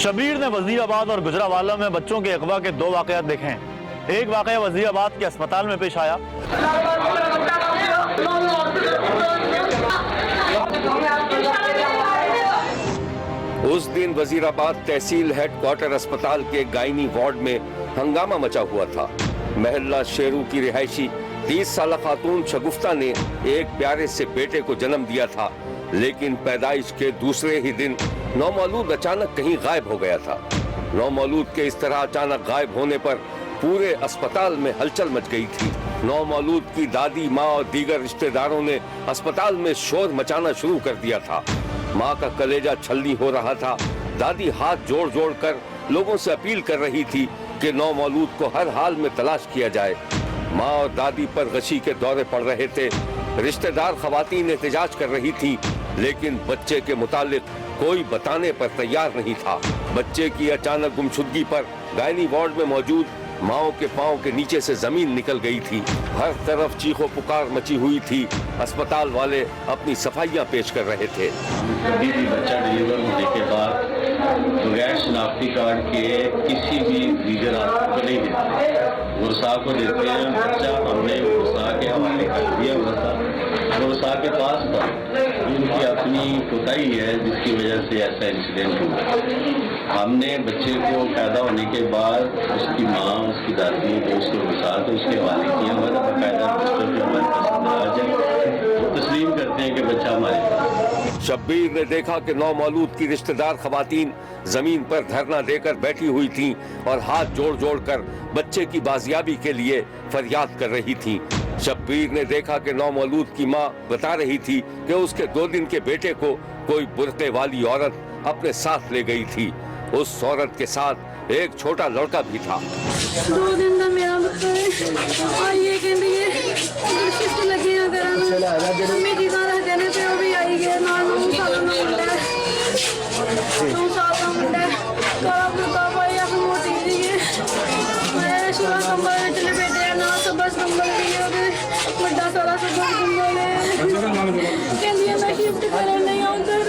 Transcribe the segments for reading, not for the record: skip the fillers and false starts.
शब्बीर ने वजीराबाद और गुजरावाला में बच्चों के अगवा के 2 वाकयात देखे हैं। एक वाकया वजीराबाद के अस्पताल में पेश आया। उस दिन वजीराबाद तहसील हेडक्वार्टर अस्पताल के गायनी वार्ड में हंगामा मचा हुआ था। महल्ला शेरू की रिहायशी 30 साल खातून शगुफ्ता ने एक प्यारे से बेटे को जन्म दिया था, लेकिन पैदाइश के दूसरे ही दिन नौमौलूद अचानक कहीं गायब हो गया था। नौमौलूद के इस तरह अचानक गायब होने पर पूरे अस्पताल में हलचल मच गई थी। नौमौलूद की दादी, माँ और दीगर रिश्तेदारों ने अस्पताल में शोर मचाना शुरू कर दिया था। माँ का कलेजा छलनी हो रहा था। दादी हाथ जोड़ जोड़ कर लोगों से अपील कर रही थी कि नौमौलूद को हर हाल में तलाश किया जाए। माँ और दादी पर गशी के दौरे पड़ रहे थे। रिश्तेदार खवातीन एहतजाज कर रही थी, लेकिन बच्चे के मुतालिक कोई बताने पर तैयार नहीं था। बच्चे की अचानक गुमशुदगी पर गायनी वार्ड में मौजूद माओ के पांव के नीचे से जमीन निकल गई थी। हर तरफ चीखो पुकार मची हुई थी। अस्पताल वाले अपनी सफाइयां पेश कर रहे थे। कभी भी बच्चा डिलीवर होने के बाद बगैर शनाख्ती कार्ड के किसी भी रीजन को नहीं देते, गुरसा को देते हैं। बच्चा हमने गुरसा के हवाले कर दिया हुआ था, गुरसा के पास था। उनकी अपनी कोताही है जिसकी वजह से ऐसा इंसिडेंट हुआ। हमने बच्चे को पैदा होने के बाद उसकी माँ, उसकी दादी जो उसके गुरसा थे उसके हवाले किया हुआ था। बाकायदा हमारे पास है, तस्लीम करते हैं कि बच्चा हमारे। शब्बीर ने देखा कि नौमौलूद की रिश्तेदार खवातीन जमीन पर धरना देकर बैठी हुई थीं और हाथ जोड़ जोड़ कर बच्चे की बाजियाबी के लिए फरियाद कर रही थीं। शब्बीर ने देखा कि नौमौलूद की मां बता रही थी कि उसके 2 दिन के बेटे को कोई बुर्के वाली औरत अपने साथ ले गई थी। उस औरत के साथ एक छोटा लड़का भी था। 2 दिन का मेरा बच्चा है और ये कहती है किस लगी ना करना मेरी गाना देने पे वो भी आई गया ना 9 साल का मुंडा है, 9 साल का मुंडा है। कल अपने पापा या फिर मोटी दी है मैं सुबह कंबल में चले बैठे हैं ना, तो बस कंबल भी हो गए बड़ा सारा सब कंबल है के लिए मैं शिफ्ट करने नहीं उधर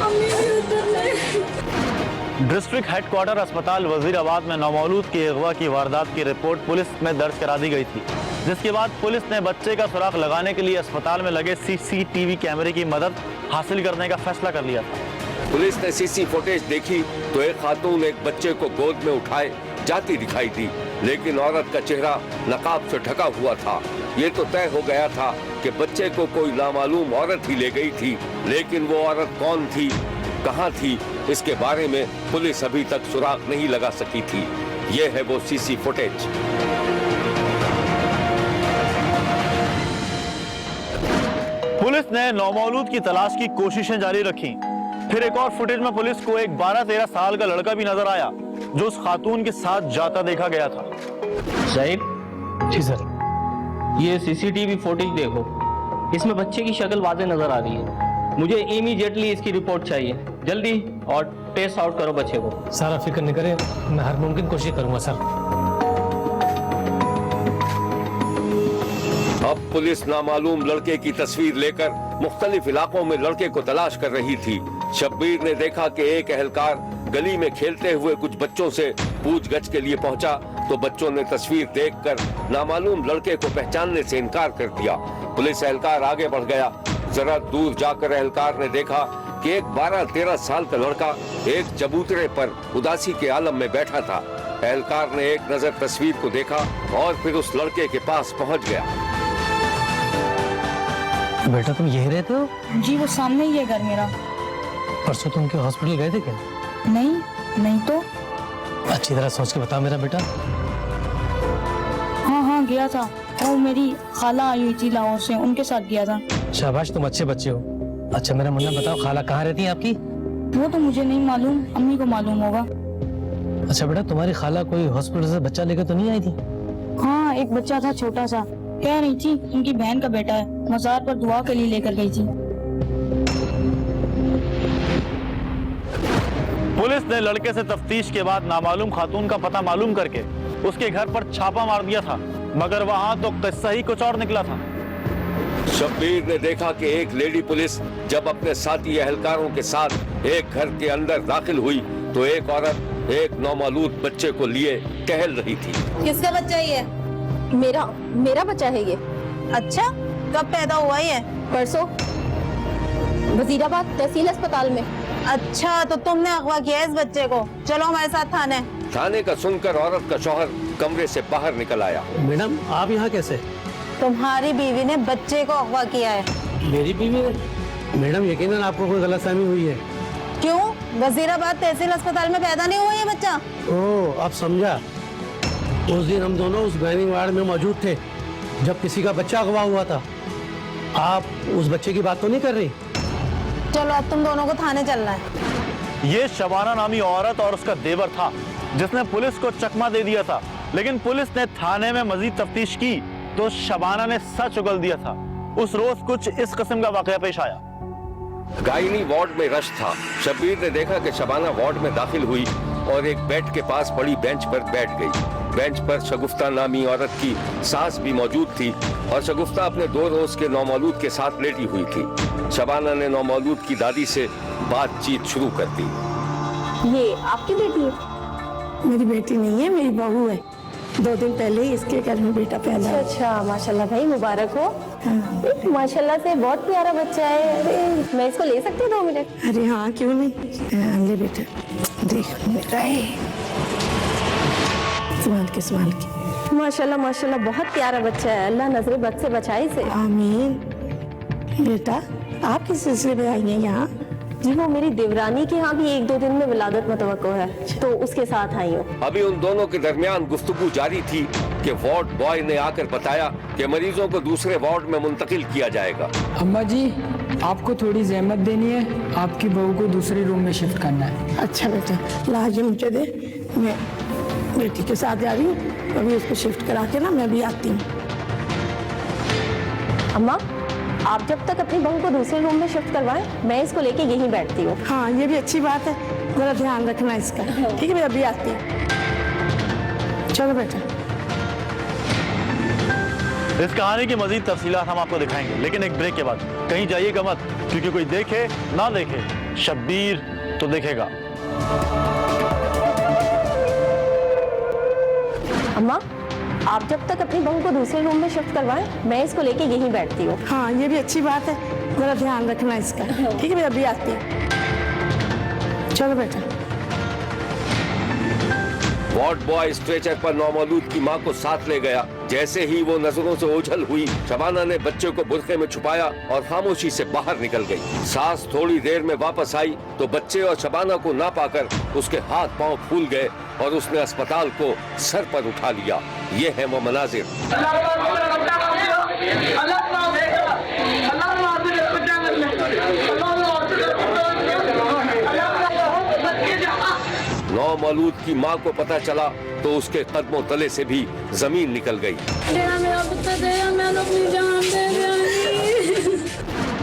अम्मी भी उधर नहीं। डिस्ट्रिक्ट हेडक्वार्टर अस्पताल वजीराबाद में नौमौलूद की अगवा की वारदात की रिपोर्ट पुलिस में दर्ज करा दी गई थी, जिसके बाद पुलिस ने बच्चे का सुराग लगाने के लिए अस्पताल में लगे CCTV कैमरे की मदद हासिल करने का फैसला कर लिया था। पुलिस ने CC फुटेज देखी तो एक खातून एक बच्चे को गोद में उठाए जाती दिखाई दी, लेकिन औरत का चेहरा नकाब से ढका हुआ था। ये तो तय हो गया था कि बच्चे को कोई नामालूम औरत ही ले गई थी, लेकिन वो औरत कौन थी, कहां थी, इसके बारे में पुलिस अभी तक सुराग नहीं लगा सकी थी। ये है वो CC फुटेज। पुलिस ने नौमौलूद की तलाश की कोशिशें जारी रखी। फिर एक और फुटेज में पुलिस को एक 12-13 साल का लड़का भी नजर आया जो उस खातून के साथ जाता देखा गया था। साहिब जी सर। ये CCTV फुटेज देखो, इसमें बच्चे की शक्ल वाज़ेह नजर आ रही है। मुझे इमीडिएटली इसकी रिपोर्ट चाहिए, जल्दी, और टेस्ट आउट करो बच्चे को। सर फिक्र नहीं करें, मैं हर मुमकिन कोशिश करूंगा सर। अब पुलिस नामालूम लड़के की तस्वीर लेकर मुख्तलिफ इलाकों में लड़के को तलाश कर रही थी। शब्बीर ने देखा कि एक एहलकार गली में खेलते हुए कुछ बच्चों से पूछगछ के लिए पहुंचा, तो बच्चों ने तस्वीर देखकर नामालूम लड़के को पहचानने से इनकार कर दिया। पुलिस एहलकार आगे बढ़ गया। जरा दूर जाकर एहलकार ने देखा कि एक 12-13 साल का लड़का एक चबूतरे पर उदासी के आलम में बैठा था। एहलकार ने एक नजर तस्वीर को देखा और फिर उस लड़के के पास पहुंच गया। बेटा तुम यही रहते हो? जी वो सामने ही है घर मेरा। परसों तुम के हॉस्पिटल गए थे क्या? नहीं तो। अच्छी तरह सोच के बता मेरा बेटा। हाँ गया था, वो मेरी खाला आई हुई थी लाहौर से, उनके साथ गया था। शाबाश, तुम अच्छे बच्चे हो। अच्छा मेरा मुन्ना बताओ, खाला कहाँ रहती है आपकी? वो तो मुझे नहीं मालूम, अम्मी को मालूम होगा। अच्छा बेटा, तुम्हारी खाला कोई हॉस्पिटल से बच्चा लेकर तो नहीं आई थी? हाँ एक बच्चा था छोटा सा, कह रही थी उनकी बहन का बेटा है, मज़ार पर दुआ के लिए लेकर गई थी। पुलिस ने लड़के से तफ्तीश के बाद नामालूम खातून का पता मालूम करके उसके घर पर छापा मार दिया था, मगर वहां तो किस्सा ही कुछ और निकला था। शब्बीर ने देखा कि एक लेडी पुलिस जब अपने साथी एहलकारों के साथ एक घर के अंदर दाखिल हुई तो एक औरत एक नौमालूद बच्चे को लिए टहल रही थी। किसका बच्चा ये? मेरा बच्चा है ये। अच्छा, कब पैदा हुआ ये? परसों वजीराबाद तहसील अस्पताल में। अच्छा, तो तुमने अगवा किया इस बच्चे को? चलो हमारे साथ थाने। थाने का सुनकर औरत का शौहर कमरे से बाहर निकल आया। मैडम आप यहाँ कैसे? तुम्हारी बीवी ने बच्चे को अगवा किया है। मेरी बीवी ने? मैडम यकीनन आपको कोई गलतफहमी हुई है। क्यों? वजीराबाद तहसील अस्पताल में पैदा नहीं हुआ ये बच्चा? ओह अब समझा। उस दिन हम दोनों उस गायनिंग वार्ड में मौजूद थे जब किसी का बच्चा अगवा हुआ था। आप उस बच्चे की बात तो नहीं कर रही? चलो अब तुम दोनों को थाने चलना है। ये शबाना नामी औरत और उसका देवर था जिसने पुलिस को चकमा दे दिया था, लेकिन पुलिस ने थाने में मजीद तफ्तीश की तो शबाना ने सच उगल दिया था। उस रोज कुछ इस किस्म का वाकया पेश आया। गायनी वार्ड में रश था। शब्बीर ने देखा कि शबाना वार्ड में दाखिल हुई और एक बेड के पास पड़ी बेंच पर बैठ गई। बेंच पर शगुफ्ता नामी औरत की सास भी मौजूद थी और शगुफ्ता अपने 2 रोज के नौमौलूद के साथ लेटी हुई थी। शबाना ने नौमौलूद की दादी से बातचीत शुरू कर दी। ये आपकी बेटी है? मेरी बेटी नहीं है, मेरी बहू है। 2 दिन पहले ही इसके घर में बेटा पैदा हुआ। अच्छा माशाल्लाह भाई, मुबारक हो। हाँ। माशाल्लाह से बहुत प्यारा बच्चा है। अरे मैं इसको ले सकती हूँ 2 मिनट? अरे हाँ क्यों नहीं, ले बेटा देख बेटा है। संभाल के। माशाल्लाह माशाल्लाह बहुत प्यारा बच्चा है। अल्लाह नजरे बद से बचाए इसे। आमीन। बेटा आप किस सिलसिले में आई हैं यहाँ? जी वो मेरी देवरानी के यहाँ भी 1-2 दिन में विलादत मुतवक्को है, तो उसके साथ आई हूँ। अभी उन दोनों के दरमियान गुफ्तगू जारी थी कि वार्ड बॉय ने आकर बताया कि मरीजों को दूसरे वार्ड में मुंतकिल किया जाएगा। अम्मा जी आपको थोड़ी जहमत देनी है, आपकी बहू को दूसरे रूम में शिफ्ट करना है। अच्छा बेटा लाज मुझे दे, मैं बेटी के साथ जा रही हूँ। अभी उसको शिफ्ट करा के ना मैं भी आती हूँ। अम्मा आप जब तक अपनी बहू को दूसरे रूम में शिफ्ट करवाएं, मैं इसको लेके यहीं बैठती हूँ। हाँ ये भी अच्छी बात है, जरा ध्यान रखना इसका। ठीक है मैं अभी आती हूँ। चलो बेटा। इस कहानी की मजीद तफसीलात हम आपको दिखाएंगे, लेकिन एक ब्रेक के बाद। कहीं जाइएगा मत, क्योंकि कोई देखे ना देखे, शब्बीर तो देखेगा। अम्मा आप जब तक अपनी बहू को दूसरे रूम में शिफ्ट करवाएं, मैं इसको लेके यहीं बैठती हूँ। हाँ ये भी अच्छी बात है, जरा ध्यान रखना इसका। ठीक है मैं अभी आती हूँ। चलो बेटा। वार्ड बॉय स्ट्रेचर पर नौमौलूद की मां को साथ ले गया। जैसे ही वो नजरों से ओझल हुई, शबाना ने बच्चे को बुरखे में छुपाया और खामोशी से बाहर निकल गई। सास थोड़ी देर में वापस आई तो बच्चे और शबाना को ना पाकर उसके हाथ पांव फूल गए और उसने अस्पताल को सर पर उठा लिया। ये है वो मनाजिर। नौमौलूद की मां को पता चला तो उसके कदमों तले से भी जमीन निकल गई।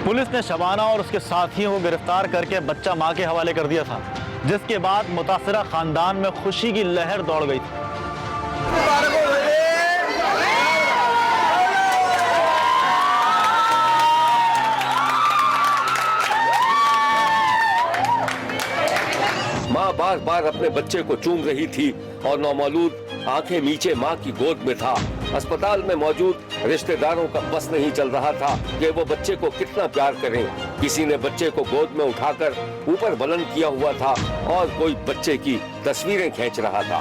पुलिस ने शबाना और उसके साथियों को गिरफ्तार करके बच्चा मां के हवाले कर दिया था, जिसके बाद मुतासिरा खानदान में खुशी की लहर दौड़ गई थी। माँ बार बार अपने बच्चे को चूम रही थी और नौमौलूद आंखें नीचे माँ की गोद में था। अस्पताल में मौजूद रिश्तेदारों का बस नहीं चल रहा था कि वो बच्चे को कितना प्यार करें। किसी ने बच्चे को गोद में उठाकर ऊपर बुलंद किया हुआ था और कोई बच्चे की तस्वीरें खींच रहा था।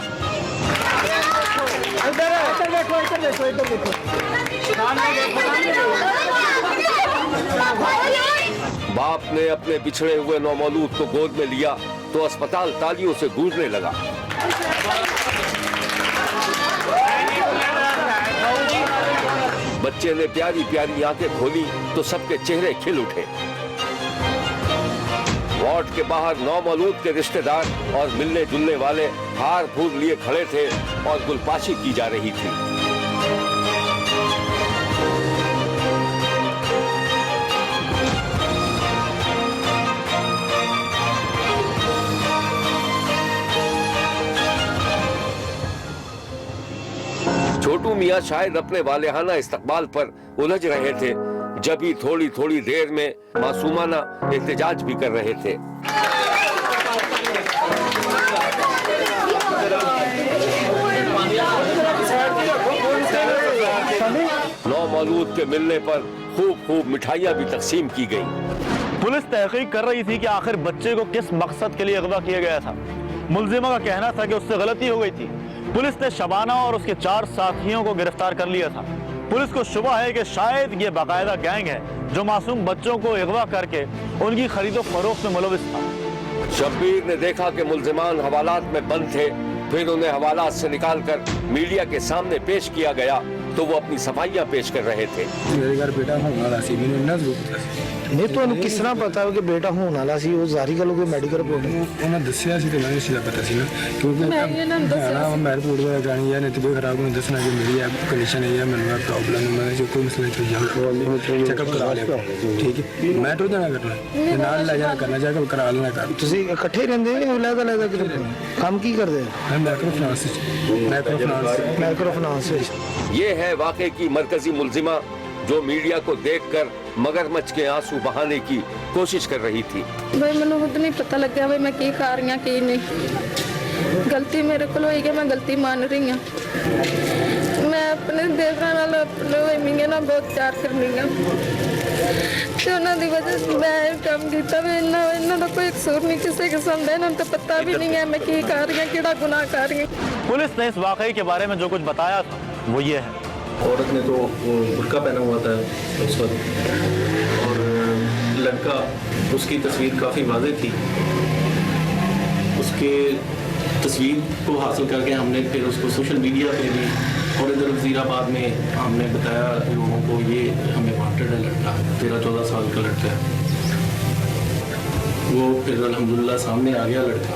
बाप ने अपने बिछड़े हुए नौमौलूद को गोद में लिया तो अस्पताल तालियों से गूंजने लगा। बच्चे ने प्यारी प्यारी आंखें खोली तो सबके चेहरे खिल उठे। वार्ड के बाहर नौमौलूद के रिश्तेदार और मिलने जुलने वाले हार फूल लिए खड़े थे और गुलपाशी की जा रही थी। छोटू मियाँ शायद अपने वालेहाना इस्तकबाल पर उलझ रहे थे, जब ही थोड़ी थोड़ी देर में मासूमाना एहतजाज भी कर रहे थे। नौमौलूद के मिलने पर खूब मिठाइयाँ भी तकसीम की गई। पुलिस तहकीक कर रही थी कि आखिर बच्चे को किस मकसद के लिए अगवा किया गया था। मुलजिमा का कहना था कि उससे गलती हो गई थी। पुलिस ने शबाना और उसके 4 साथियों को गिरफ्तार कर लिया था। पुलिस को शुबा है कि शायद ये बाकायदा गैंग है जो मासूम बच्चों को अगवा करके उनकी खरीदो फरोख्त में मुलविस था। शब्बीर ने देखा कि मुलजिमान हवालात में बंद थे, फिर उन्हें हवालात से निकालकर मीडिया के सामने पेश किया गया तो वो अपनी सफाइयां पेश कर रहे थे। मेरे घर बेटा होने वाला सी, मैंने ना नहीं ਤੁਹਾਨੂੰ ਕਿਸ ਤਰ੍ਹਾਂ ਪਤਾ ਹੈ ਕਿ ਬੇਟਾ ਹੋਣ ਵਾਲਾ ਸੀ? ਉਹ ਜ਼ਾਰੀ ਗੱਲ ਕੋਈ ਮੈਡੀਕਲ ਰਿਪੋਰਟ ਉਹਨਾਂ ਦੱਸਿਆ ਸੀ ਤੇ ਮੈਨੂੰ ਇਸ ਦਾ ਪਤਾ ਸੀ ਨਾ, ਕਿਉਂਕਿ ਮੈਂ ਰਿਪੋਰਟ ਵਗੈਰਾ ਕਰਾਣੀ ਹੈ, ਨਹੀਂ ਤੇ ਕੋਈ ਖਰਾਬ ਨੂੰ ਦੱਸਣਾ ਕਿ ਮੇਰੀ ਇਹ ਕੰਡੀਸ਼ਨ ਹੈ, ਮੈਨੂੰ ਇਹ ਪ੍ਰੋਬਲਮ ਹੈ, ਮੈਂ ਜੋ ਕੋਈ ਮਸਲਾ ਨਹੀਂ ਚੈੱਕਅਪ ਕਰਾ ਲਿਆ, ਠੀਕ ਹੈ। ਮੈਂ ਤੋਂ ਜਾਣਾ ਕਰਨਾ ਨਾਲ ਲੈ ਜਾਣਾ करना, चेकअप करा लेना कर। ਤੁਸੀਂ ਇਕੱਠੇ ਰਹਿੰਦੇ ਹੋ ਜਾਂ ਅਲੱਗ ਕਿਤੇ ਕੰਮ ਕੀ ਕਰਦੇ ਹੋ? मैं माइक्रो फाइनेंस ये है वाकई की मरकजी मुलजिमा जो मीडिया को देखकर मगरमच्छ के आंसू बहाने की कोशिश कर रही थी। भाई मैंने खुद नहीं पता लगा भाई मैं की कर रही हूं की नहीं। गलती मेरे को होई कि मैं गलती मान रही हूं। मैं अपने देवरा नाल अपने मींगे ना बहुत प्यार करनी है ਤੇ ਉਹਨਾਂ ਦੀ ਵਜ੍ਹਾ से मैं काम ਕੀਤਾ ਵੀ ਇਹਨਾਂ ਦਾ ਕੋਈ ਕਸੂਰ नहीं किसी किस्म ਦਾ। ਇਹਨਾਂ ਨੂੰ ਤਾਂ पता भी नहीं है मैं की कर रही हूं, ਕਿਹੜਾ गुनाह कर रही हूं। पुलिस ने इस वाकये के बारे में जो कुछ बताया था वो ये है। औरत ने तो बुर्का पहना हुआ था उस वक्त और लड़का, उसकी तस्वीर काफ़ी वाज़ेह थी। उसके तस्वीर को हासिल करके हमने फिर उसको सोशल मीडिया पे भी और इधर वज़ीराबाद में हमने बताया लोगों को ये हमें वांटेड है लड़का, 13-14 साल का लड़का है। वो फिर अल्हम्दुलिल्लाह सामने आ गया लड़का।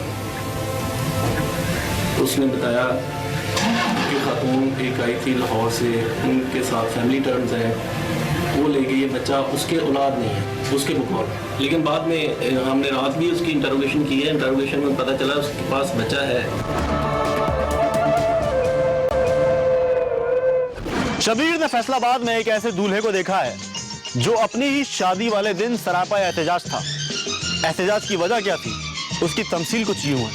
उसने बताया कि खातून एक आई थी लाहौर से, उनके साथ फैमिली टर्म्स हैं, वो ले गई, ये बच्चा उसके औलाद नहीं है, उसके बकौल। लेकिन बाद में हमने रात भी उसकी इंटरोगेशन की है, इंटरोगेशन में पता चला उसके पास बच्चा है। शबीर ने फैसलाबाद में एक ऐसे दूल्हे को देखा है जो अपनी ही शादी वाले दिन सरापा एहतजाज था। एहतजाज की वजह क्या थी, उसकी तमसील कुछ यूं है।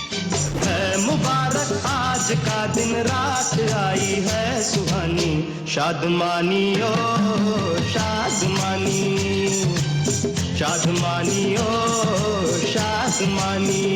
मुबारक आज का दिन रात आई है सुहानी, शादमानी ओ शादमानी, शादमानी ओ शादमानी।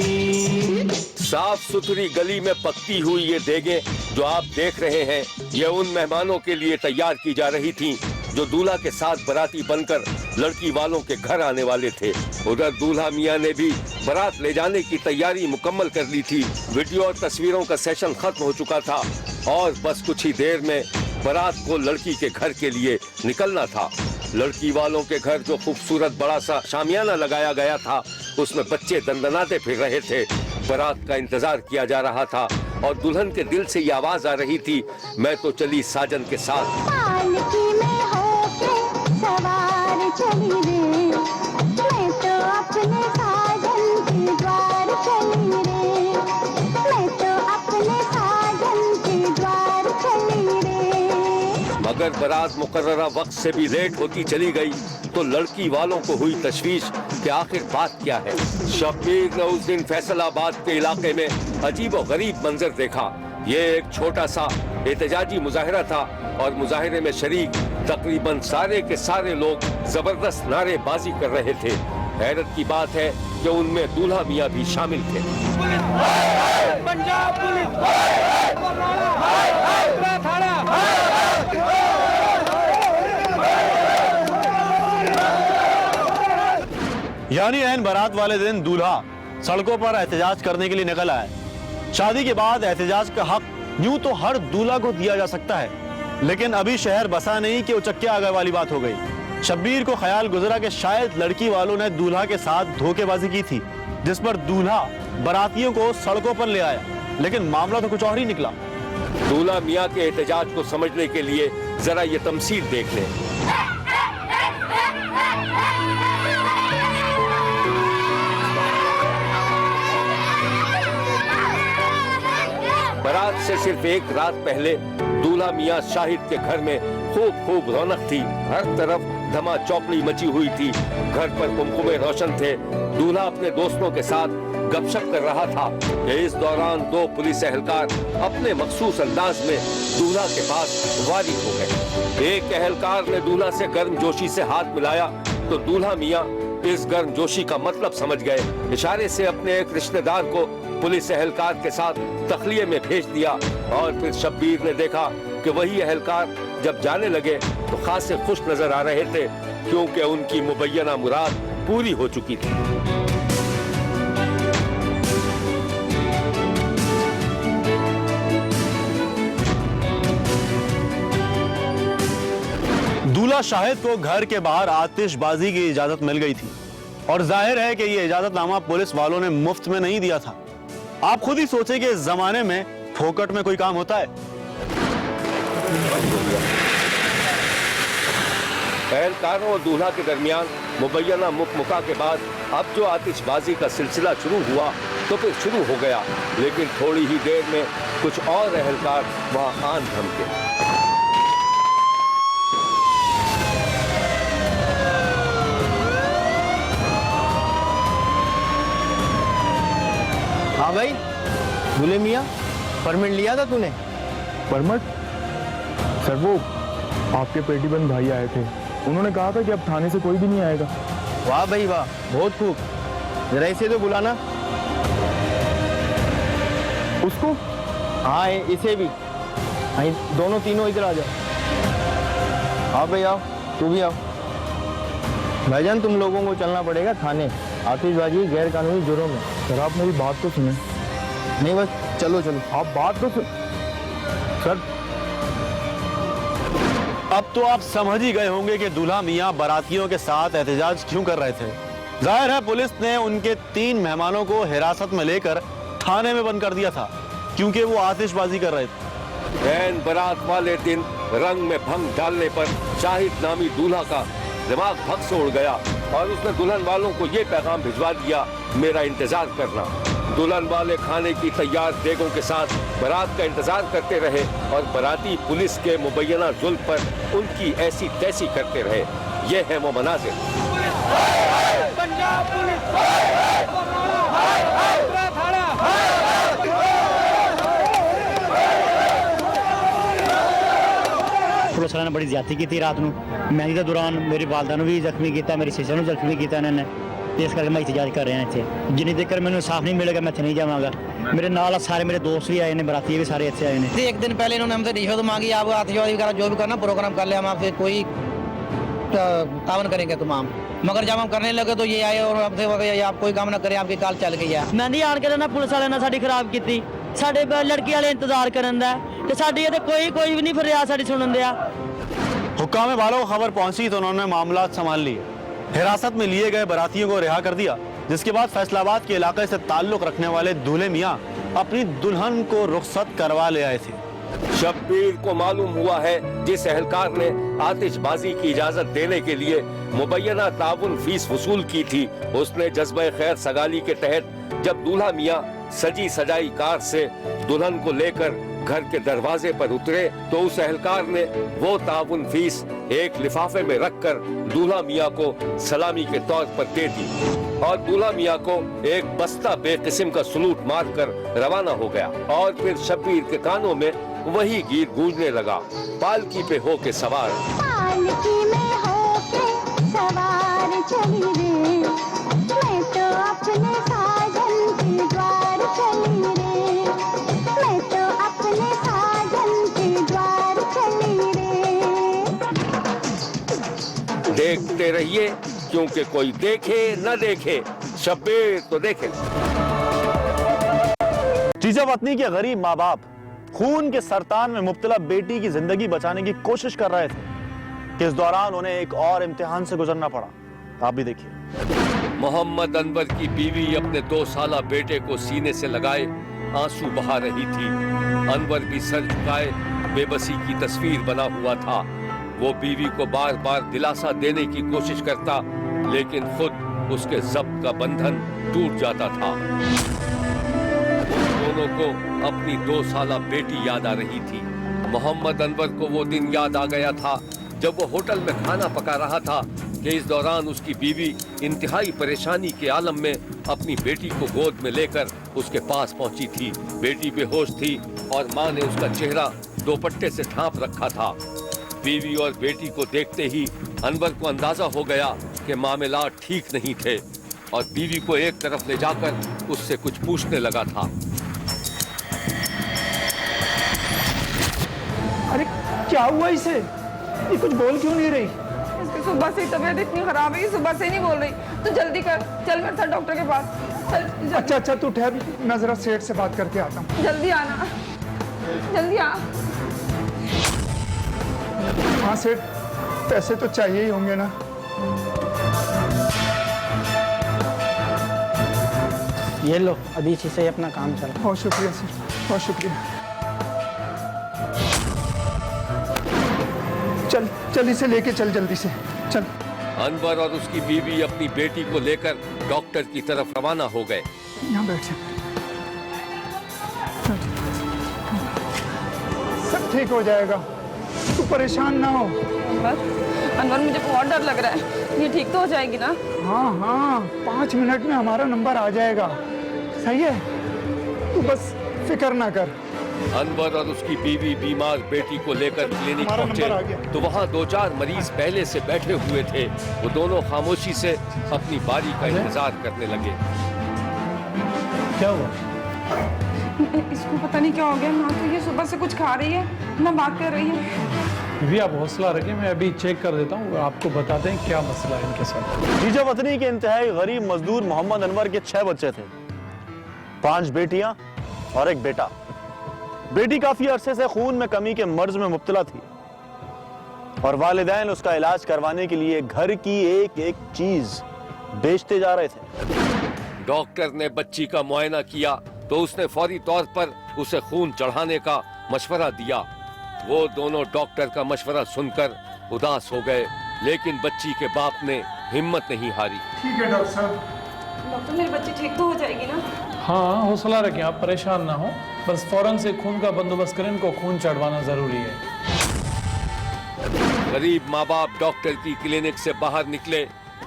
साफ सुथरी गली में पकती हुई ये देगें जो आप देख रहे हैं, ये उन मेहमानों के लिए तैयार की जा रही थीं जो दूल्हा के साथ बाराती बनकर लड़की वालों के घर आने वाले थे। उधर दूल्हा मियां ने भी बारात ले जाने की तैयारी मुकम्मल कर ली थी। वीडियो और तस्वीरों का सेशन खत्म हो चुका था और बस कुछ ही देर में बारात को लड़की के घर के लिए निकलना था। लड़की वालों के घर जो खूबसूरत बड़ा सा शामियाना लगाया गया था, उसमें बच्चे दंदनाते फिर रहे थे। बारात का इंतजार किया जा रहा था और दुल्हन के दिल से ये आवाज आ रही थी, मैं तो चली साजन के साथ। पालकी में होके सवार चली रे, मैं तो अपने साजन के द्वार चली रे, मैं तो अपने साजन के द्वार चली रे। मगर बारात मुकर्ररा वक्त से भी लेट होती चली गई तो लड़की वालों को हुई तशवीश कि आखिर बात क्या है। शब्बीर ने उस दिन फैसलाबाद के इलाके में अजीब और गरीब मंजर देखा। ये एक छोटा सा एहतजाजी मुजाहिरा था और मुजाहिरे में शरीक तकरीबन सारे के सारे लोग जबरदस्त नारेबाजी कर रहे थे। हैरत की बात है कि उनमें दूल्हा मियां भी शामिल थे। पंजाब पुलिस यानी ऐन बारात वाले दिन दूल्हा सड़कों पर एहतजाज करने के लिए निकल आया। शादी के बाद एहतजाज का हक यूं तो हर दूल्हा को दिया जा सकता है, लेकिन अभी शहर बसा नहीं कि उचक्के आ गए वाली बात हो गई। शब्बीर को ख्याल गुजरा कि शायद लड़की वालों ने दूल्हा के साथ धोखेबाजी की थी, जिस पर दूल्हा बारातियों को सड़कों पर ले आया, लेकिन मामला तो कुछ और ही निकला। दूल्हा मियां के एहतजाज को समझने के लिए जरा ये तमसील देख लें। बारात से सिर्फ एक रात पहले दूल्हा मियां शाहिद के घर में खूब रौनक थी। हर तरफ धमा चौकड़ी मची हुई थी। घर पर कुमकुमे रोशन थे। दूल्हा अपने दोस्तों के साथ गपशप कर रहा था कि इस दौरान दो पुलिस एहलकार अपने मखसूस अंदाज में दूल्हा के पास वारी हो गए। एक एहलकार ने दूल्हा से गर्मजोशी से हाथ मिलाया तो दूल्हा मियां इस गर्मजोशी का मतलब समझ गए। इशारे से अपने एक रिश्तेदार को पुलिस एहलकार के साथ तखलिये में भेज दिया और फिर शब्बीर ने देखा कि वही एहलकार जब जाने लगे तो खासे खुश नजर आ रहे थे, क्योंकि उनकी मुबैयना मुराद पूरी हो चुकी थी। दूल्हा शाहिद को घर के बाहर आतिशबाजी की इजाजत मिल गई थी और जाहिर है कि ये इजाजतनामा पुलिस वालों ने मुफ्त में नहीं दिया था। आप खुद ही सोचे कि इस जमाने में फोकट में कोई काम होता है। एहलकारों और दूल्हा के दरमियान मुबैयना मुकमुका के बाद अब जो आतिशबाजी का सिलसिला शुरू हुआ तो फिर शुरू हो गया, लेकिन थोड़ी ही देर में कुछ और एहलकार वहां आन थमके। हाँ भाई, दूल्हे मियाँ परमिट लिया था तूने? परमिट? सर वो आपके पेटीबंद भाई आए थे, उन्होंने कहा था कि अब थाने से कोई भी नहीं आएगा। वाह भाई वाह, बहुत खूब। जरा इसे तो बुलाना। उसको? हाँ इसे भी। हाँ दोनों तीनों इधर आ जाओ। हाँ भाई आओ, तू भी आओ। भाईजान तुम लोगों को चलना पड़ेगा थाने, आतिशबाजी गैर कानूनी जुर्म में। सर आप मेरी बात तो सुने। नहीं बस चलो चलो। आप बात तो सर अब तो आप समझ ही गए होंगे कि दूल्हा मियां बारातियों के साथ एहतजाज क्यों कर रहे थे। जाहिर है पुलिस ने उनके 3 मेहमानों को हिरासत में लेकर थाने में बंद कर दिया था, क्योंकि वो आतिशबाजी कर रहे थे। ऐन बारात वाले दिन रंग में भंग डालने पर शाहिद नामी दूल्हा का दिमाग भग से उड़ गया और उसने दुल्हन वालों को ये पैगाम भिजवा दिया, मेरा इंतजार करना। दुल्हन वाले खाने की तैयार देगों के साथ बारात का इंतजार करते रहे और बाराती पुलिस के मुबैयना जुल्म पर उनकी ऐसी तैसी करते रहे। ये है वो मनाजिर। पुलिस वाले ने बड़ी ज्यादती की थी रात को। मेहंदी के दौरान मेरी वालदा ने भी जख्मी किया, मेरी सिस्टर ने जख्मी किया इन्होंने। इस करके मैं एहतजाज कर रहा इतने। जिन्नी देर मैंने इंसाफ नहीं मिलेगा मैं इतने नहीं जावांगा। मेरे नाल सारे मेरे दोस्त भी आए हैं, बराती भी सारे इतने आए हैं। एक दिन पहले इन्होंने हमसे रिश्वत मांगी, आप आतिशबाजी वगैरह जो भी करना प्रोग्राम कर लिया, हम आपसे कोई तावन करेंगे तमाम। मगर जब हम करने लगे तो ये आए और हमसे आप कोई काम ना करें, आपकी काल चल गई है। मेहंदी आन के ना पुलिस वाले ने साड़ी खराब की, साडे लड़की वाले इंतजार करन दा ते साडी ते कोई भी नहीं फरियाद साडी सुनन दिया। हुक्काम वालों को खबर पहुंची तो उन्होंने मामला संभाल लिए। हिरासत में लिए गए बारातियों को रिहा कर दिया, जिसके बाद फैसलाबाद के इलाके से ताल्लुक रखने वाले दूल्हे मियां अपनी दुल्हन को रुखसत करवा ले आए थे। शब्बीर को मालूम हुआ है जिस एहलकार ने आतिशबाजी की इजाजत देने के लिए मुबैयना ताउन फीस वसूल की थी, उसने जज्बे खैर सगाली के तहत जब दूल्हा मियां सजी सजाई कार से दुल्हन को लेकर घर के दरवाजे पर उतरे तो उस एहलकार ने वो ताउन फीस एक लिफाफे में रखकर दूल्हा मियां को सलामी के तौर पर दे दी और दूल्हा मियां को एक बस्ता बेकिस्म का सलूट मारकर रवाना हो गया। और फिर शब्बीर के कानों में वही गीत गूंजने लगा, पालकी पे हो के सवार, पालकी में होके सवार चली रे, मैं तो अपने साजन के द्वार चली रे, मैं तो अपने साजन के द्वार चली रे। देखते रहिए क्योंकि कोई देखे न देखे शब्बीर तो देखे। जीजा वतनी के गरीब माँ बाप खून के सरतान में मुब्तला बेटी की जिंदगी बचाने की कोशिश कर रहे थे कि इस दौरान उन्हें एक और इम्तिहान से गुजरना पड़ा। आप भी देखिए। मोहम्मद अनवर की बीवी अपने 2 साला बेटे को सीने से लगाए आंसू बहा रही थी। अनवर भी सर झुकाए बेबसी की तस्वीर बना हुआ था। वो बीवी को बार बार दिलासा देने की कोशिश करता, लेकिन खुद उसके ज़ब्त का बंधन टूट जाता था। दोनों को अपनी 2 साला बेटी याद आ रही थी। मोहम्मद अनवर को वो दिन याद आ गया था जब वो होटल में खाना पका रहा था कि इस दौरान उसकी बीवी इंतहाई परेशानी के आलम में अपनी बेटी को गोद में लेकर उसके पास पहुंची थी। बेटी बेहोश थी और मां ने उसका चेहरा दोपट्टे से ढांप रखा था। बीवी और बेटी को देखते ही अनवर को अंदाजा हो गया कि मामलात ठीक नहीं थे और बीवी को एक तरफ ले जाकर उससे कुछ पूछने लगा था। अरे क्या हुआ इसे? ये कुछ बोल क्यों नहीं रही? इसकी सुबह से तबीयत इतनी खराब है, सुबह से नहीं बोल रही। तो जल्दी कर, चल मेरे साथ डॉक्टर के पास। चल, अच्छा अच्छा तू ठहर, मैं जरा सेठ से बात करके आता हूँ। जल्दी आना, जल्दी आ। हाँ सेठ, पैसे तो चाहिए ही होंगे ना? ये लो, अभी इसी से अपना काम चला। बहुत शुक्रिया सर, बहुत शुक्रिया। चल चल इसे लेके चल जल्दी से, चल। अनवर और उसकी बीवी अपनी बेटी को लेकर डॉक्टर की तरफ रवाना हो गए। यहाँ बैठ जा। सब ठीक हो जाएगा, तू परेशान ना हो। अनवर मुझे बहुत डर लग रहा है, ये ठीक तो हो जाएगी ना? हाँ हाँ, 5 मिनट में हमारा नंबर आ जाएगा। सही है, तू बस फिक्र ना कर। अनवर और उसकी बीवी बीमार बेटी को लेकर क्लिनिक पहुंचे तो वहां 2-4 मरीज पहले से बैठे हुए थे। वो दोनों खामोशी से अपनी बारी का इंतजार करने लगे। क्या हुआ? इसको पता नहीं क्या हो गया, ना तो ये सुबह से कुछ खा रही है ना बात कर रही है। भी आप हौसला रखें, मैं अभी चेक कर देता हूँ, आपको बताते हैं क्या मसला है इनके साथ। जीजा वतनी के इंतहाई गरीब मजदूर मोहम्मद अनवर के 6 बच्चे थे, 5 बेटियां और 1 बेटा। बेटी काफी अरसे से खून में कमी के मर्ज में मुब्तला थी और वालिदैन उसका इलाज करवाने के लिए घर की एक एक चीज बेचते जा रहे थे। डॉक्टर ने बच्ची का मुआयना किया तो उसने फौरी तौर पर उसे खून चढ़ाने का मशवरा दिया। वो दोनों डॉक्टर का मशवरा सुनकर उदास हो गए, लेकिन बच्ची के बाप ने हिम्मत नहीं हारी। ठीक है डॉक्टर साहब। डॉक्टर मेरी बच्ची ठीक तो हो जाएगी ना? हाँ, हौसला रखें, आप परेशान ना हो, बस फौरन से खून का बंदोबस्त करें, इनको खून चढ़वाना जरूरी है। गरीब माँ बाप डॉक्टर की क्लिनिक से बाहर निकले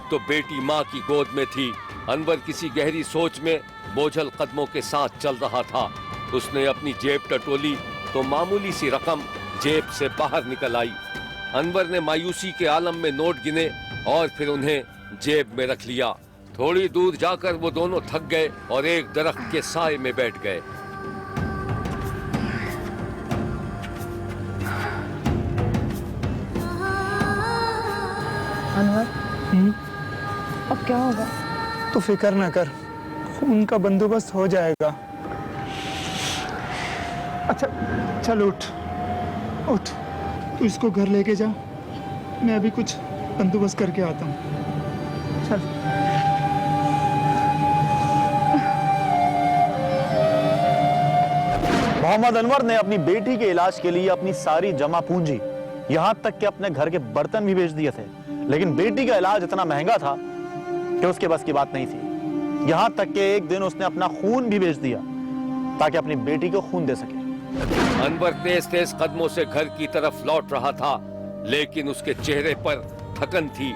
तो बेटी माँ की गोद में थी। अनवर किसी गहरी सोच में बोझल कदमों के साथ चल रहा था। उसने अपनी जेब टटोली तो मामूली सी रकम जेब से बाहर निकल आई। अनवर ने मायूसी के आलम में नोट गिने और फिर उन्हें जेब में रख लिया। थोड़ी दूर जाकर वो दोनों थक गए और एक दरख्त के साए में बैठ गए। अनवर, अब क्या होगा? तू फिक्र ना कर, खून का बंदोबस्त हो जाएगा। अच्छा चल उठ उठ, तू इसको घर लेके जा, मैं अभी कुछ बंदोबस्त करके आता हूँ। चल। मोहम्मद अनवर ने अपनी बेटी के इलाज के लिए अपनी सारी जमा पूंजी, यहां तक कि अपने घर के बर्तन भी बेच दिए थे, लेकिन बेटी का इलाज इतना महंगा था कि उसके बस की बात नहीं थी। यहां तक कि एक दिन उसने अपना खून भी बेच दिया ताकि अपनी बेटी को खून दे सके। अनवर तेज तेज कदमों से घर की तरफ लौट रहा था, लेकिन उसके चेहरे पर थकन थी।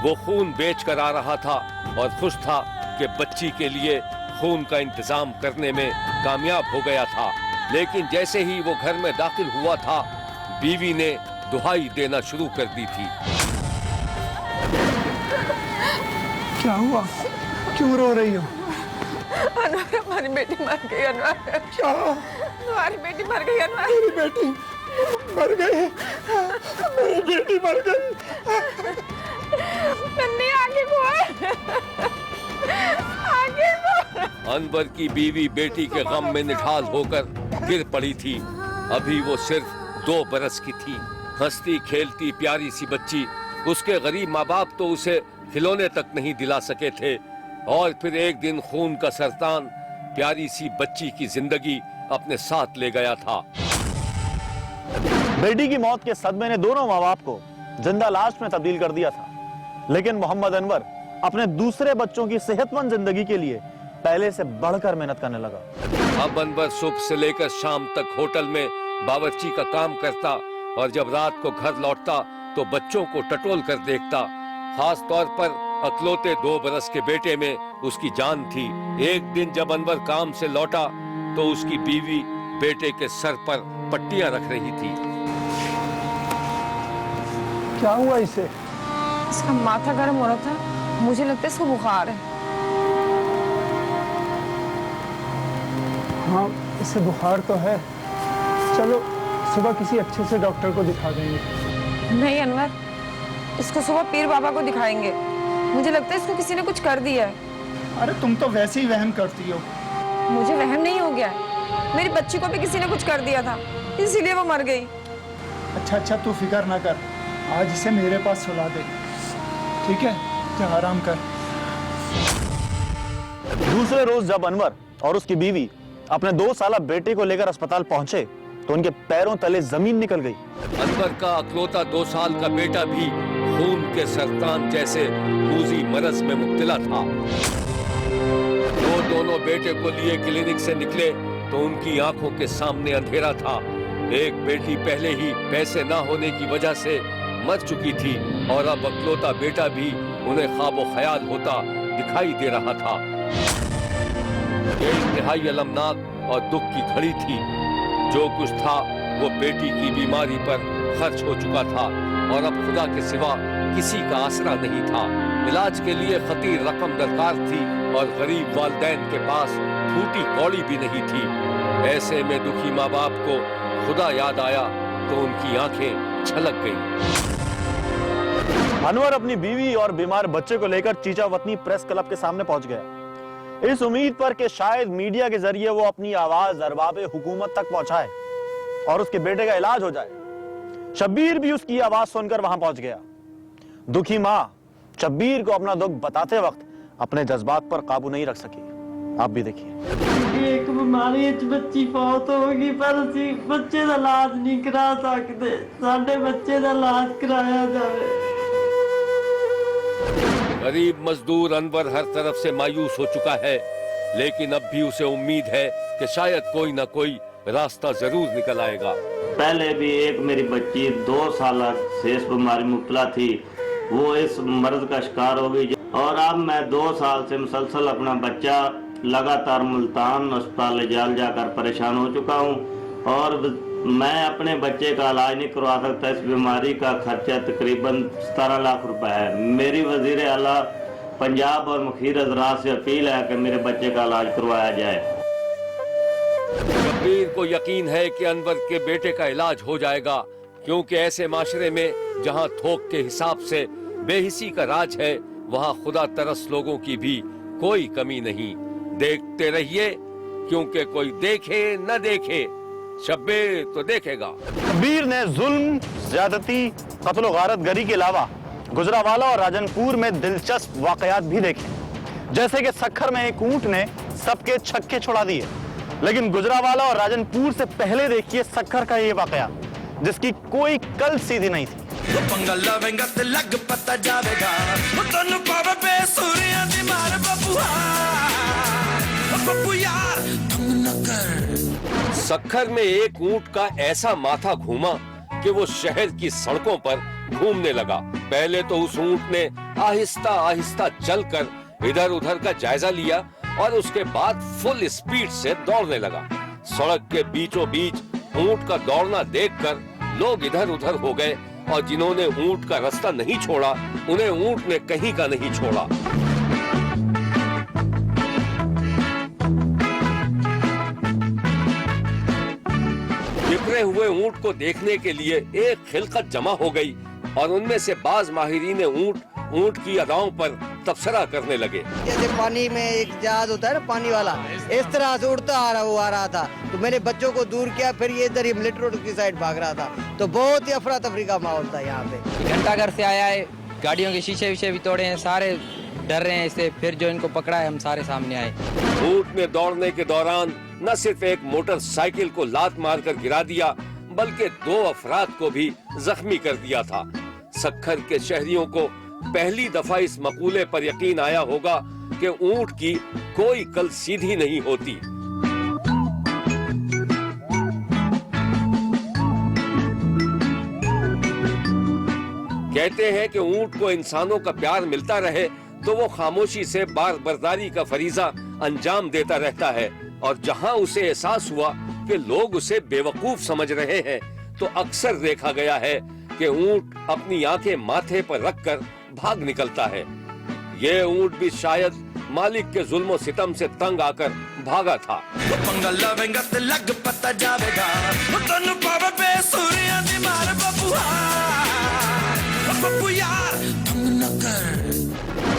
वो खून बेच कर आ रहा था और खुश था कि बच्ची के लिए खून का इंतजाम करने में कामयाब हो गया था। लेकिन जैसे ही वो घर में दाखिल हुआ था, बीवी ने दुहाई देना शुरू कर दी थी। क्या हुआ? क्यों रो रही हो? अनवर, हमारी बेटी मर गई। अनवर, क्या? हमारी बेटी मर गई। अनवर, मेरी बेटी मर गई। मेरी बेटी मर गई। नन्ही आगे बोल, आगे बोल। अनवर की बीवी बेटी के गम में निढाल होकर गिर पड़ी थी। अभी वो सिर्फ 2 बरस की थी। हंसती खेलती प्यारी सी बच्ची। उसके गरीब माँ बाप तो उसे खिलौने तक नहीं दिला सके थे, और फिर एक दिन खून का सरतान प्यारी सी बच्ची की जिंदगी अपने साथ ले गया था। बेटी की मौत के सदमे ने दोनों माँ बाप को जिंदा लाश में तब्दील कर दिया था, लेकिन मोहम्मद अनवर अपने दूसरे बच्चों की सेहतमंद जिंदगी के लिए पहले से बढ़कर मेहनत करने लगा। अब अनवर सुबह से लेकर शाम तक होटल में बावर्ची का काम करता और जब रात को घर लौटता तो बच्चों को टटोल कर देखता। खास तौर पर अकलौते 2 बरस के बेटे में उसकी जान थी। एक दिन जब अनवर काम से लौटा तो उसकी बीवी बेटे के सर पर पट्टियां रख रही थी। क्या हुआ इसे? इसका माथा गर्म हो रहा था, मुझे लगता है इसको बुखार है। हाँ, इसे बुखार तो है। चलो सुबह किसी अच्छे से डॉक्टर को दिखा देंगे। नहीं अनवर, इसको सुबह पीर बाबा को दिखाएंगे। मुझे लगता है इसको किसी ने कुछ कर दिया है। अरे तुम तो वैसे ही वहम करती हो। मुझे वहम नहीं हो गया है, मेरी बच्ची को भी किसी ने कुछ कर दिया था, इसीलिए वो मर गई। अच्छा तू फिक्र ना कर, आज इसे मेरे पास सुला दे, ठीक है? जा आराम कर। दूसरे रोज जब अनवर और उसकी बीवी अपने 2 साला बेटे को लेकर अस्पताल पहुंचे तो उनके पैरों तले जमीन निकल गई। अनवर का अकलौता 2 साल का बेटा भी खून के सरतान जैसे पूजी मरज में मुब्तला था। वो दोनों बेटे को लिए क्लिनिक से निकले तो उनकी आंखों के सामने अंधेरा था। एक बेटी पहले ही पैसे ना होने की वजह से मर चुकी थी और अब अकलौता बेटा भी उन्हें ख्वाबो ख्याल होता दिखाई दे रहा था। ये इंतहाई अलमनाक और दुख की घड़ी थी। जो कुछ था वो बेटी की बीमारी पर खर्च हो चुका था और अब खुदा के सिवा किसी का आसरा नहीं था। इलाज के लिए खतीर रकम दरकार थी और गरीब वालिदैन के पास फूटी कौड़ी भी नहीं थी। ऐसे में दुखी माँ बाप को खुदा याद आया तो उनकी आंखें छलक गईं। अनवर अपनी बीवी और बीमार बच्चे को लेकर चीचावतनी प्रेस क्लब के सामने पहुंच गया, इस उम्मीद पर कि शायद मीडिया के जरिए वो अपनी आवाज अरबाबे हुकूमत तक पहुंचाए और उसके बेटे का इलाज हो जाए। शब्बीर भी उसकी आवाज सुनकर वहां पहुंच गया। दुखी मां शब्बीर को अपना दुख बताते वक्त अपने जज्बात पर काबू नहीं रख सकी। आप भी देखिए। एक बीमारी बच्ची फौत होगी पर असी बच्चे का इलाज नहीं करा सकते, साडे बच्चे का इलाज कराया जाए। गरीब मजदूर अनवर हर तरफ से मायूस हो चुका है, लेकिन अब भी उसे उम्मीद है कि शायद कोई न कोई रास्ता जरूर निकल आएगा। पहले भी एक मेरी बच्ची 2 साल से इस बीमारी मुब्तला थी, वो इस मर्ज का शिकार हो गई और अब मैं 2 साल से मुसलसल अपना बच्चा लगातार मुल्तान अस्पताल ले जाकर परेशान हो चुका हूँ और मैं अपने बच्चे का इलाज नहीं करवा सकता। इस बीमारी का खर्चा तकरीबन 17 लाख रुपए है। मेरी वजीर आला पंजाब और मुखीर हजरात से अपील है कि मेरे बच्चे का इलाज करवाया जाए। शब्बीर को यकीन है कि अनवर के बेटे का इलाज हो जाएगा, क्योंकि ऐसे माशरे में जहां थोक के हिसाब से बेहिसी का राज है, वहां खुदा तरस लोगों की भी कोई कमी नहीं। देखते रहिए, क्योंकि कोई देखे न देखे शब्बीर तो देखेगा। शब्बीर ने जुल्म, ज्यादती, कत्ल गारत गरी के अलावा गुजरावाला और राजनपुर में दिलचस्प वाकयात भी देखे। जैसे कि सखर में एक ऊंट ने सबके छक्के छुड़ा दिए, लेकिन गुजरावाला और राजनपुर से पहले देखिए सखर का ये वाकया जिसकी कोई कल सीधी नहीं थी। सखर में एक ऊंट का ऐसा माथा घूमा कि वो शहर की सड़कों पर घूमने लगा। पहले तो उस ऊंट ने आहिस्ता आहिस्ता चलकर इधर उधर का जायजा लिया और उसके बाद फुल स्पीड से दौड़ने लगा। सड़क के बीचों बीच ऊंट का दौड़ना देखकर लोग इधर उधर हो गए और जिन्होंने ऊंट का रास्ता नहीं छोड़ा, उन्हें ऊंट ने कहीं का नहीं छोड़ा। बिखरे हुए ऊंट को देखने के लिए एक खिलकत जमा हो गई और उनमें से बाज माहिरीन ऊंट की अदाओं पर तबसरा करने लगे। जैसे पानी में एक जहाज होता है ना, पानी वाला, इस तरह से उड़ता आ रहा था तो मैंने बच्चों को दूर किया, फिर ये इधर ही मिलिट्री रोड की साइड भाग रहा था, तो बहुत ही अफरा तफरी का माहौल था यहाँ पे। घंटा घर से आया है, गाड़ियों के शीशे विशे भी तोड़े हैं, सारे डर रहे हैं इससे, फिर जो इनको पकड़ा है हम सारे सामने आए। ऊंट में दौड़ने के दौरान न सिर्फ एक मोटरसाइकिल को लात मारकर गिरा दिया, बल्कि 2 अफराद को भी जख्मी कर दिया था। सखर के शहरियों को पहली दफा इस मकूले पर यकीन आया होगा कि ऊंट की कोई कल सीधी नहीं होती। कहते हैं कि ऊंट को इंसानों का प्यार मिलता रहे तो वो खामोशी से बारबरदारी का फरीजा अंजाम देता रहता है, और जहां उसे एहसास हुआ कि लोग उसे बेवकूफ समझ रहे हैं तो अक्सर देखा गया है कि ऊंट अपनी आंखें माथे पर रखकर भाग निकलता है। ये ऊंट भी शायद मालिक के जुल्म सितम से तंग आकर भागा था।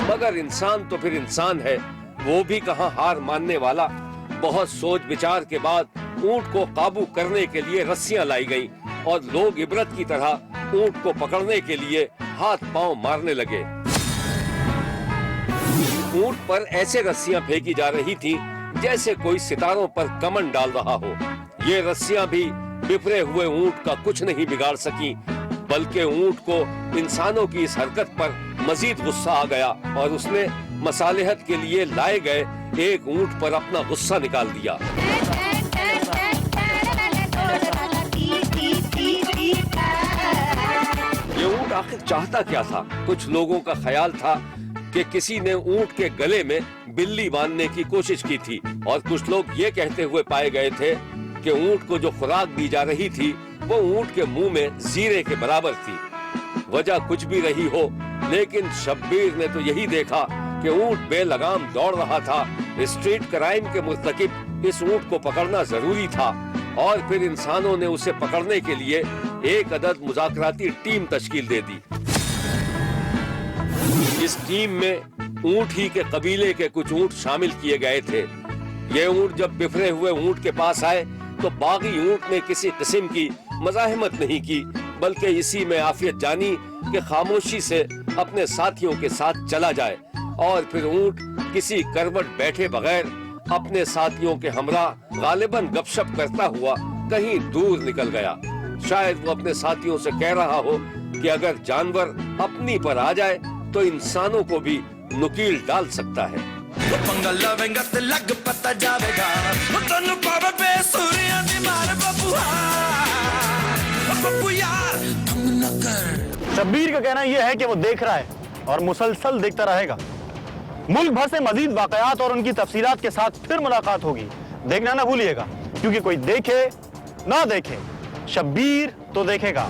मगर इंसान तो फिर इंसान है, वो भी कहाँ हार मानने वाला। बहुत सोच विचार के बाद ऊंट को काबू करने के लिए रस्सियां लाई गईं और लोग इबरत की तरह ऊंट को पकड़ने के लिए हाथ पांव मारने लगे। ऊंट पर ऐसे रस्सियां फेंकी जा रही थी जैसे कोई सितारों पर कमन डाल रहा हो। ये रस्सियां भी बिफरे हुए ऊंट का कुछ नहीं बिगाड़ सकी, बल्कि ऊंट को इंसानों की इस हरकत पर मजीद गुस्सा आ गया और उसने मसालेहत के लिए लाए गए एक ऊंट पर अपना गुस्सा निकाल दिया। ये ऊंट आखिर चाहता क्या था? कुछ लोगों का ख्याल था कि किसी ने ऊंट के गले में बिल्ली बांधने की कोशिश की थी, और कुछ लोग ये कहते हुए पाए गए थे कि ऊंट को जो खुराक दी जा रही थी वो ऊंट के मुंह में जीरे के बराबर थी। वजह कुछ भी रही हो, लेकिन शब्बीर ने तो यही देखा कि ऊंट बेलगाम दौड़ रहा था। स्ट्रीट क्राइम के मुर्तकिब इस ऊंट को पकड़ना जरूरी था, और फिर इंसानों ने उसे पकड़ने के लिए एक अदद मुज़ाकराती टीम तश्कील दे दी। इस टीम में ऊंट ही के कबीले के कुछ ऊंट शामिल किए गए थे। ये ऊंट जब बिफरे हुए ऊंट के पास आए तो बागी ऊंट ने किसी किस्म की मज़ाहिमत नहीं की, बल्कि इसी में आफियत जानी कि खामोशी से अपने साथियों के साथ चला जाए, और फिर ऊंट किसी करवट बैठे बगैर अपने साथियों के हमरा गालिबन गपशप करता हुआ कहीं दूर निकल गया। शायद वो अपने साथियों से कह रहा हो कि अगर जानवर अपनी पर आ जाए तो इंसानों को भी नुकील डाल सकता है। शब्बीर का कहना यह है कि वो देख रहा है और मुसलसल देखता रहेगा। मुल्क भर से मजीद वाकयात और उनकी तफसीलात के साथ फिर मुलाकात होगी। देखना ना भूलिएगा, क्योंकि कोई देखे ना देखे, शब्बीर तो देखेगा।